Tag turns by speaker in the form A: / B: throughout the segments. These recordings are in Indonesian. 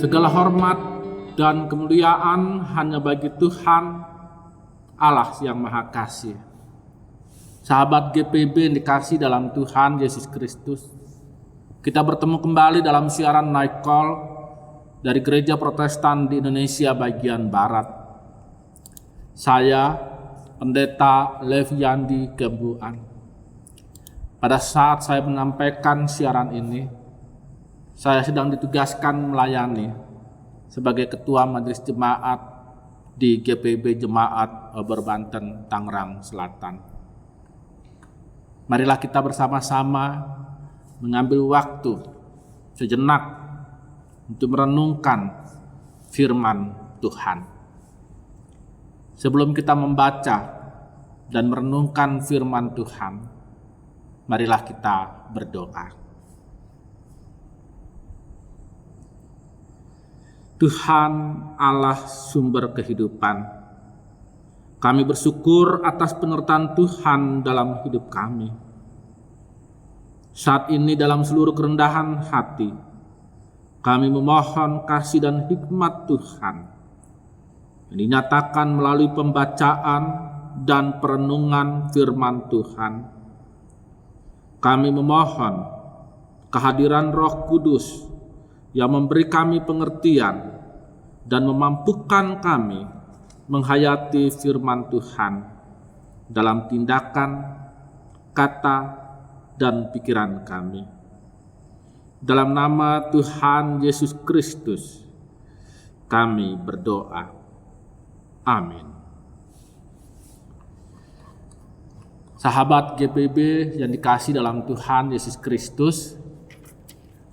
A: Segala hormat dan kemuliaan hanya bagi Tuhan Allah yang Maha Kasih. Sahabat GPB yang dikasih dalam Tuhan Yesus Kristus, kita bertemu kembali dalam siaran Night Call dari Gereja Protestan di Indonesia bagian Barat. Saya, Pendeta Leviandi Gembuan. Pada saat saya menyampaikan siaran ini, saya sedang ditugaskan melayani sebagai Ketua Majelis Jemaat di GPB Jemaat Oberbanten, Tangerang Selatan. Marilah kita bersama-sama mengambil waktu sejenak untuk merenungkan firman Tuhan. Sebelum kita membaca dan merenungkan firman Tuhan, marilah kita berdoa. Tuhan Allah sumber kehidupan, kami bersyukur atas penyertaan Tuhan dalam hidup kami. Saat ini dalam seluruh kerendahan hati, kami memohon kasih dan hikmat Tuhan yang dinyatakan melalui pembacaan dan perenungan firman Tuhan. Kami memohon kehadiran Roh Kudus yang memberi kami pengertian dan memampukan kami menghayati firman Tuhan dalam tindakan, kata, dan pikiran kami. Dalam nama Tuhan Yesus Kristus, kami berdoa. Amin. Sahabat GPB yang dikasih dalam Tuhan Yesus Kristus,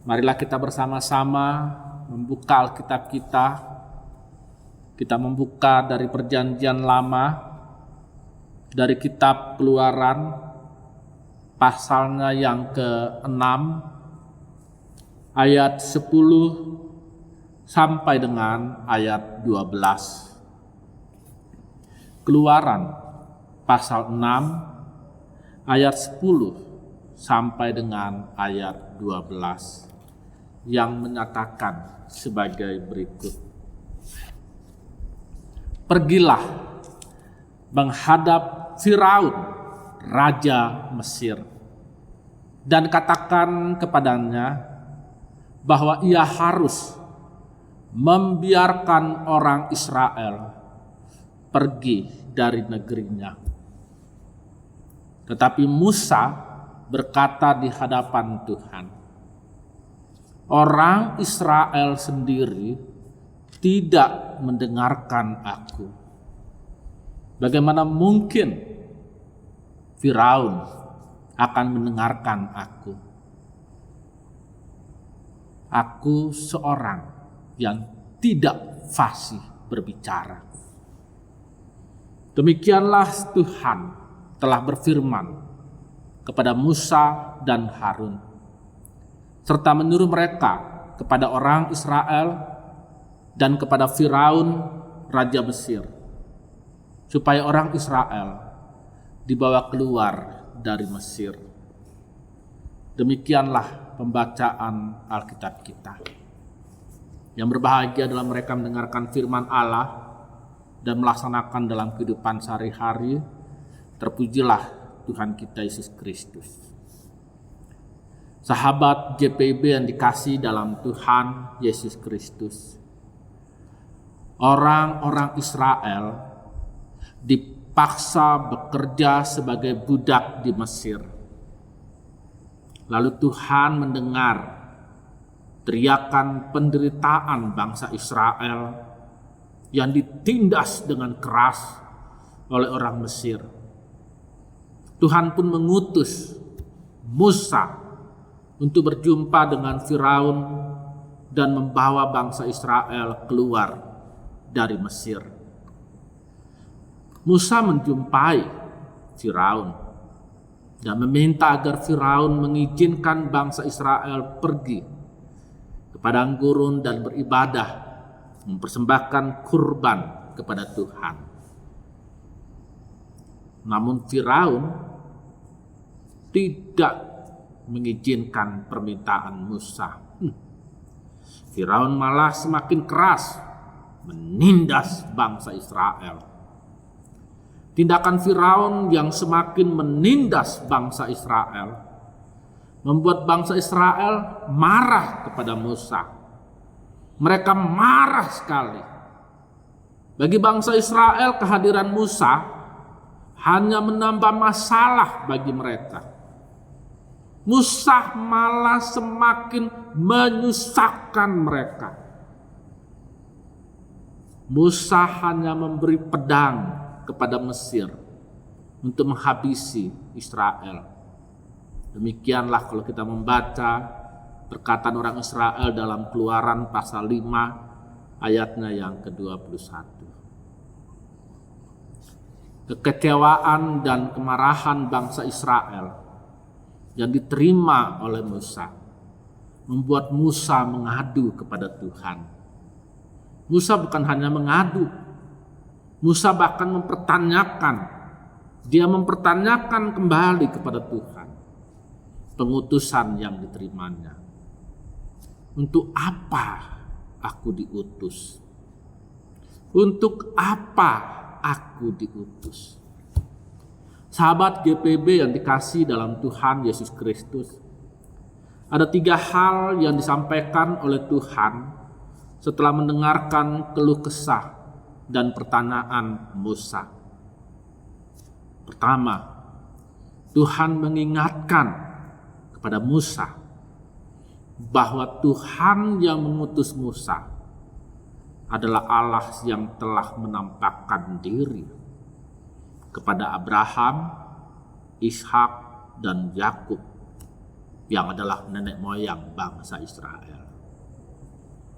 A: marilah kita bersama-sama membuka Alkitab kita. Kita membuka dari Perjanjian Lama, dari kitab Keluaran, pasalnya yang ke-6, ayat 10 sampai dengan ayat 12. Keluaran, pasal 6, ayat 10 sampai dengan ayat 12, yang menyatakan sebagai berikut. Pergilah menghadap Firaun, raja Mesir, dan katakan kepadanya bahwa ia harus membiarkan orang Israel pergi dari negerinya. Tetapi Musa berkata di hadapan Tuhan, orang Israel sendiri tidak mendengarkan aku. Bagaimana mungkin Firaun akan mendengarkan aku? Aku seorang yang tidak fasih berbicara. Demikianlah Tuhan telah berfirman kepada Musa dan Harun, serta menyuruh mereka kepada orang Israel dan kepada Firaun, raja Mesir, supaya orang Israel dibawa keluar dari Mesir. Demikianlah pembacaan Alkitab kita. Yang berbahagia adalah mereka mendengarkan firman Allah dan melaksanakan dalam kehidupan sehari-hari. Terpujilah Tuhan kita Yesus Kristus. Sahabat GPB yang dikasih dalam Tuhan Yesus Kristus, orang-orang Israel dipaksa bekerja sebagai budak di Mesir. Lalu Tuhan mendengar teriakan penderitaan bangsa Israel yang ditindas dengan keras oleh orang Mesir. Tuhan pun mengutus Musa untuk berjumpa dengan Firaun dan membawa bangsa Israel keluar dari Mesir. Musa menjumpai Firaun dan meminta agar Firaun mengizinkan bangsa Israel pergi ke padang gurun dan beribadah, mempersembahkan kurban kepada Tuhan. Namun Firaun tidak mengizinkan permintaan Musa. Firaun malah semakin keras menindas bangsa Israel. Tindakan Firaun yang semakin menindas bangsa Israel membuat bangsa Israel marah kepada Musa. Mereka marah sekali. Bagi bangsa Israel, kehadiran Musa hanya menambah masalah bagi mereka. Musa malah semakin menyusahkan mereka. Musa hanya memberi pedang kepada Mesir untuk menghabisi Israel. Demikianlah kalau kita membaca perkataan orang Israel dalam Keluaran pasal 5 ayatnya yang ke-21. Kekecewaan dan kemarahan bangsa Israel yang diterima oleh Musa membuat Musa mengadu kepada Tuhan. Musa bukan hanya mengadu, Musa bahkan mempertanyakan. Dia mempertanyakan kembali kepada Tuhan pengutusan yang diterimanya. Untuk apa aku diutus? Untuk apa aku diutus? Sahabat GPB yang dikasihi dalam Tuhan Yesus Kristus, ada 3 hal yang disampaikan oleh Tuhan setelah mendengarkan keluh kesah dan pertanyaan Musa. Pertama, Tuhan mengingatkan kepada Musa bahwa Tuhan yang mengutus Musa adalah Allah yang telah menampakkan diri kepada Abraham, Ishak, dan Yakub yang adalah nenek moyang bangsa Israel.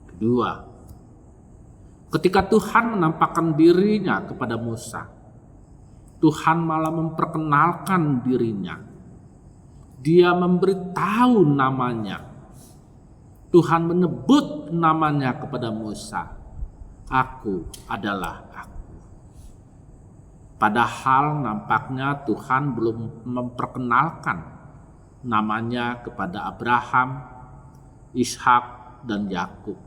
A: Kedua, ketika Tuhan menampakkan dirinya kepada Musa, Tuhan malah memperkenalkan dirinya. Dia memberitahu namanya. Tuhan menyebut namanya kepada Musa. Aku adalah aku. Padahal nampaknya Tuhan belum memperkenalkan namanya kepada Abraham, Ishak, dan Yakub.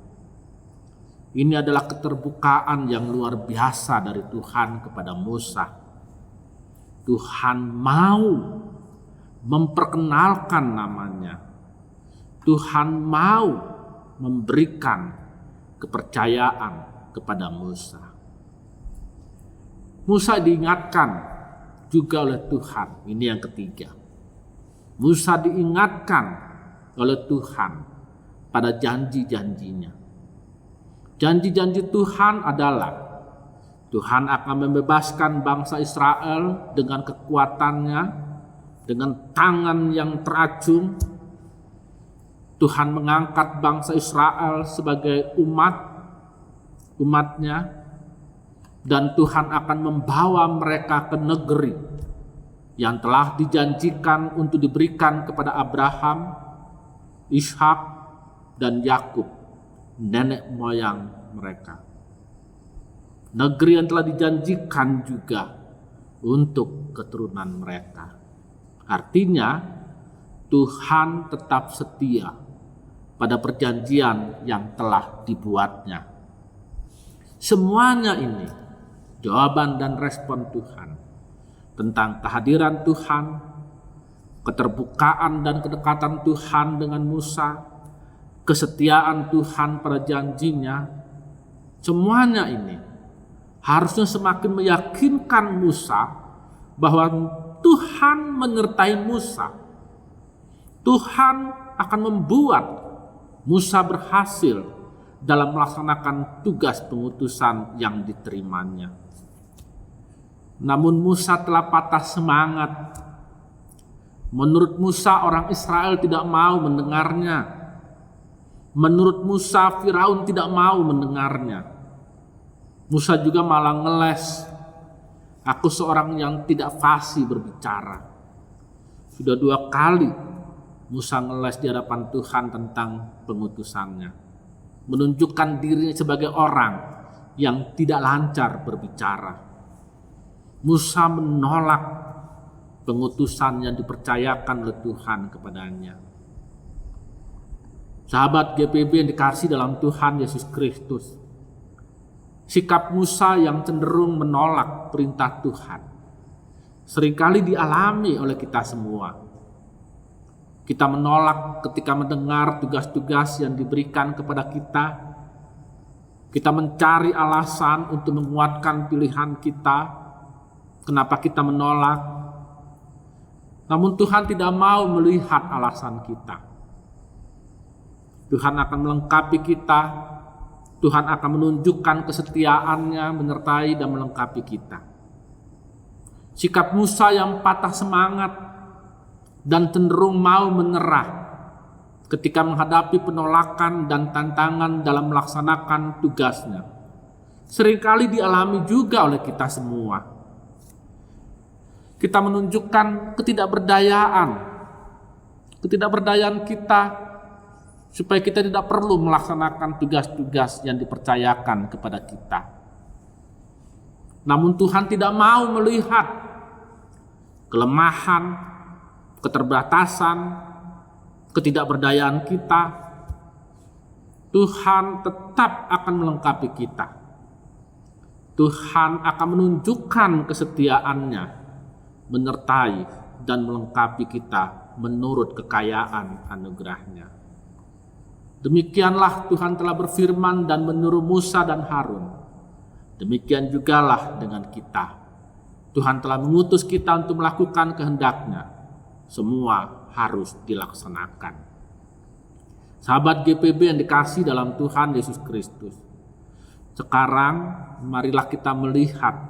A: Ini adalah keterbukaan yang luar biasa dari Tuhan kepada Musa. Tuhan mau memperkenalkan namanya. Tuhan mau memberikan kepercayaan kepada Musa. Musa diingatkan juga oleh Tuhan. Ini yang ketiga. Musa diingatkan oleh Tuhan pada janji-janjinya. Janji-janji Tuhan adalah Tuhan akan membebaskan bangsa Israel dengan kekuatannya, dengan tangan yang teracung. Tuhan mengangkat bangsa Israel sebagai umatnya, dan Tuhan akan membawa mereka ke negeri yang telah dijanjikan untuk diberikan kepada Abraham, Ishak, dan Yakub, nenek moyang mereka. Negeri yang telah dijanjikan juga untuk keturunan mereka. Artinya Tuhan tetap setia pada perjanjian yang telah dibuatnya. Semuanya ini jawaban dan respon Tuhan tentang kehadiran Tuhan, keterbukaan dan kedekatan Tuhan dengan Musa, kesetiaan Tuhan pada janjinya. Semuanya ini harusnya semakin meyakinkan Musa bahwa Tuhan menyertai Musa. Tuhan akan membuat Musa berhasil dalam melaksanakan tugas pengutusan yang diterimanya. Namun Musa telah patah semangat. Menurut Musa, orang Israel tidak mau mendengarnya. Menurut Musa, Firaun tidak mau mendengarnya. Musa juga malah ngeles. Aku seorang yang tidak fasih berbicara. Sudah 2 kali Musa ngeles di hadapan Tuhan tentang pengutusannya. Menunjukkan dirinya sebagai orang yang tidak lancar berbicara. Musa menolak pengutusan yang dipercayakan oleh Tuhan kepadanya. Sahabat GPB yang dikasihi dalam Tuhan Yesus Kristus, sikap Musa yang cenderung menolak perintah Tuhan seringkali dialami oleh kita semua. Kita menolak ketika mendengar tugas-tugas yang diberikan kepada kita. Kita mencari alasan untuk menguatkan pilihan kita, kenapa kita menolak. Namun Tuhan tidak mau melihat alasan kita. Tuhan akan melengkapi kita, Tuhan akan menunjukkan kesetiaannya menyertai dan melengkapi kita. Sikap Musa yang patah semangat dan cenderung mau menyerah ketika menghadapi penolakan dan tantangan dalam melaksanakan tugasnya seringkali dialami juga oleh kita semua. Kita menunjukkan ketidakberdayaan kita supaya kita tidak perlu melaksanakan tugas-tugas yang dipercayakan kepada kita. Namun Tuhan tidak mau melihat kelemahan, keterbatasan, ketidakberdayaan kita. Tuhan tetap akan melengkapi kita. Tuhan akan menunjukkan kesetiaannya, menyertai dan melengkapi kita menurut kekayaan anugerahnya. Demikianlah Tuhan telah berfirman dan menyuruh Musa dan Harun. Demikian jugalah dengan kita. Tuhan telah mengutus kita untuk melakukan kehendak-Nya. Semua harus dilaksanakan. Sahabat GPB yang dikasihi dalam Tuhan Yesus Kristus. Sekarang marilah kita melihat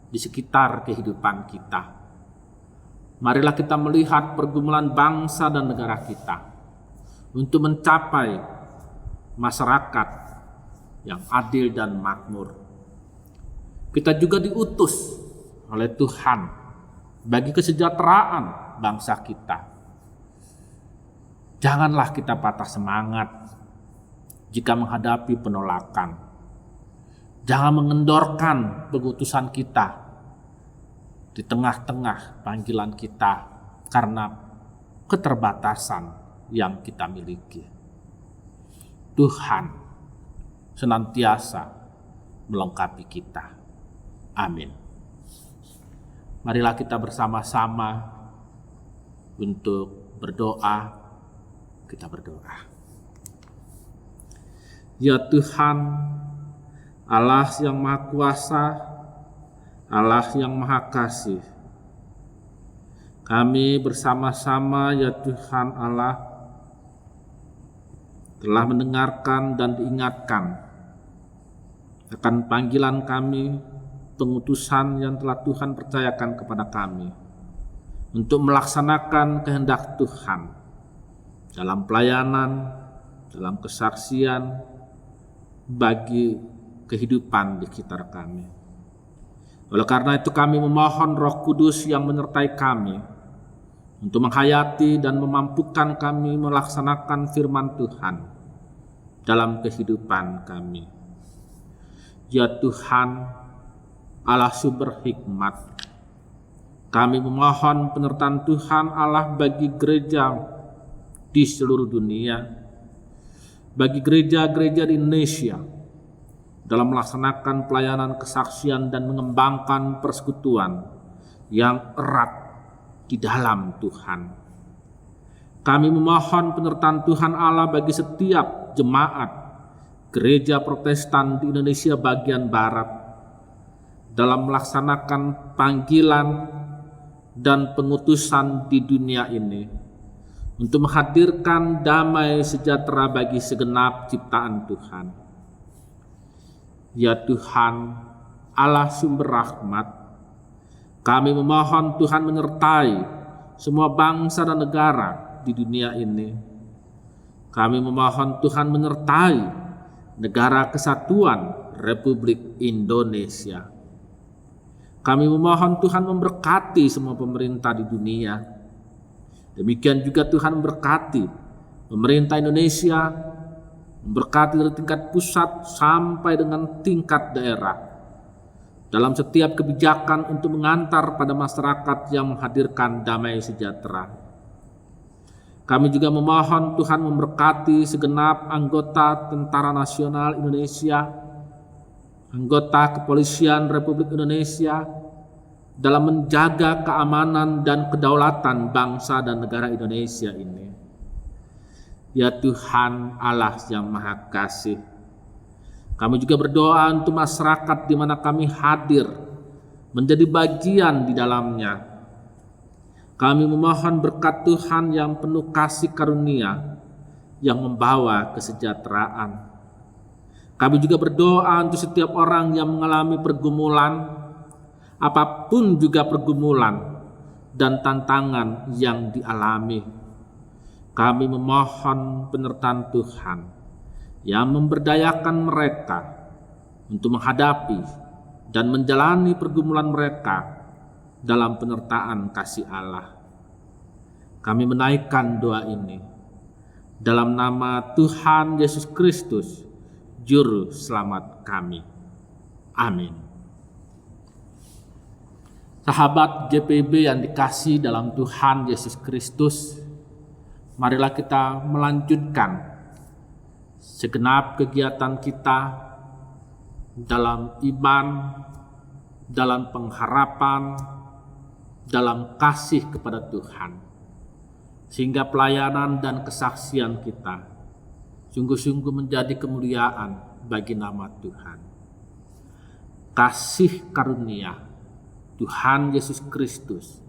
A: di sekitar kehidupan kita. Marilah kita melihat pergumulan bangsa dan negara kita untuk mencapai masyarakat yang adil dan makmur. Kita juga diutus oleh Tuhan bagi kesejahteraan bangsa kita. Janganlah kita patah semangat jika menghadapi penolakan. Jangan mengendorkan pengutusan kita di tengah-tengah panggilan kita karena keterbatasan yang kita miliki. Tuhan senantiasa melengkapi kita. Amin. Marilah kita bersama-sama untuk berdoa. Kita berdoa. Ya Tuhan, Allah yang Maha Kuasa, Allah yang Maha Kasih, kami bersama-sama ya Tuhan Allah telah mendengarkan dan diingatkan akan panggilan kami, pengutusan yang telah Tuhan percayakan kepada kami untuk melaksanakan kehendak Tuhan dalam pelayanan, dalam kesaksian bagi kehidupan di sekitar kami. Oleh karena itu kami memohon Roh Kudus yang menyertai kami untuk menghayati dan memampukan kami melaksanakan firman Tuhan dalam kehidupan kami. Ya Tuhan, Allah sumber hikmat, kami memohon penyertaan Tuhan Allah bagi gereja di seluruh dunia, bagi gereja-gereja di Indonesia dalam melaksanakan pelayanan kesaksian dan mengembangkan persekutuan yang erat di dalam Tuhan. Kami memohon penyertaan Tuhan Allah bagi setiap jemaat gereja Protestan di Indonesia bagian Barat dalam melaksanakan panggilan dan pengutusan di dunia ini untuk menghadirkan damai sejahtera bagi segenap ciptaan Tuhan. Ya Tuhan, Allah sumber rahmat, kami memohon Tuhan menyertai semua bangsa dan negara di dunia ini. Kami memohon Tuhan menyertai negara kesatuan Republik Indonesia. Kami memohon Tuhan memberkati semua pemerintah di dunia. Demikian juga Tuhan memberkati pemerintah Indonesia, memberkati dari tingkat pusat sampai dengan tingkat daerah dalam setiap kebijakan untuk mengantar pada masyarakat yang menghadirkan damai sejahtera. Kami juga memohon Tuhan memberkati segenap anggota Tentara Nasional Indonesia, anggota Kepolisian Republik Indonesia dalam menjaga keamanan dan kedaulatan bangsa dan negara Indonesia ini. Ya Tuhan Allah yang Maha Kasih, kami juga berdoa untuk masyarakat di mana kami hadir menjadi bagian di dalamnya. Kami memohon berkat Tuhan yang penuh kasih karunia yang membawa kesejahteraan. Kami juga berdoa untuk setiap orang yang mengalami pergumulan, apapun juga pergumulan dan tantangan yang dialami. Kami memohon penyertaan Tuhan yang memberdayakan mereka untuk menghadapi dan menjalani pergumulan mereka dalam penyertaan kasih Allah. Kami menaikkan doa ini dalam nama Tuhan Yesus Kristus, Juru Selamat kami. Amin. Sahabat GPIB yang dikasihi dalam Tuhan Yesus Kristus, marilah kita melanjutkan segenap kegiatan kita dalam iman, dalam pengharapan, dalam kasih kepada Tuhan, sehingga pelayanan dan kesaksian kita sungguh-sungguh menjadi kemuliaan bagi nama Tuhan. Kasih karunia Tuhan Yesus Kristus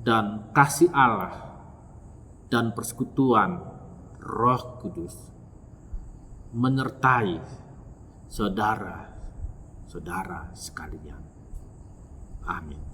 A: dan kasih Allah dan persekutuan Roh Kudus menyertai saudara-saudara sekalian. Amin.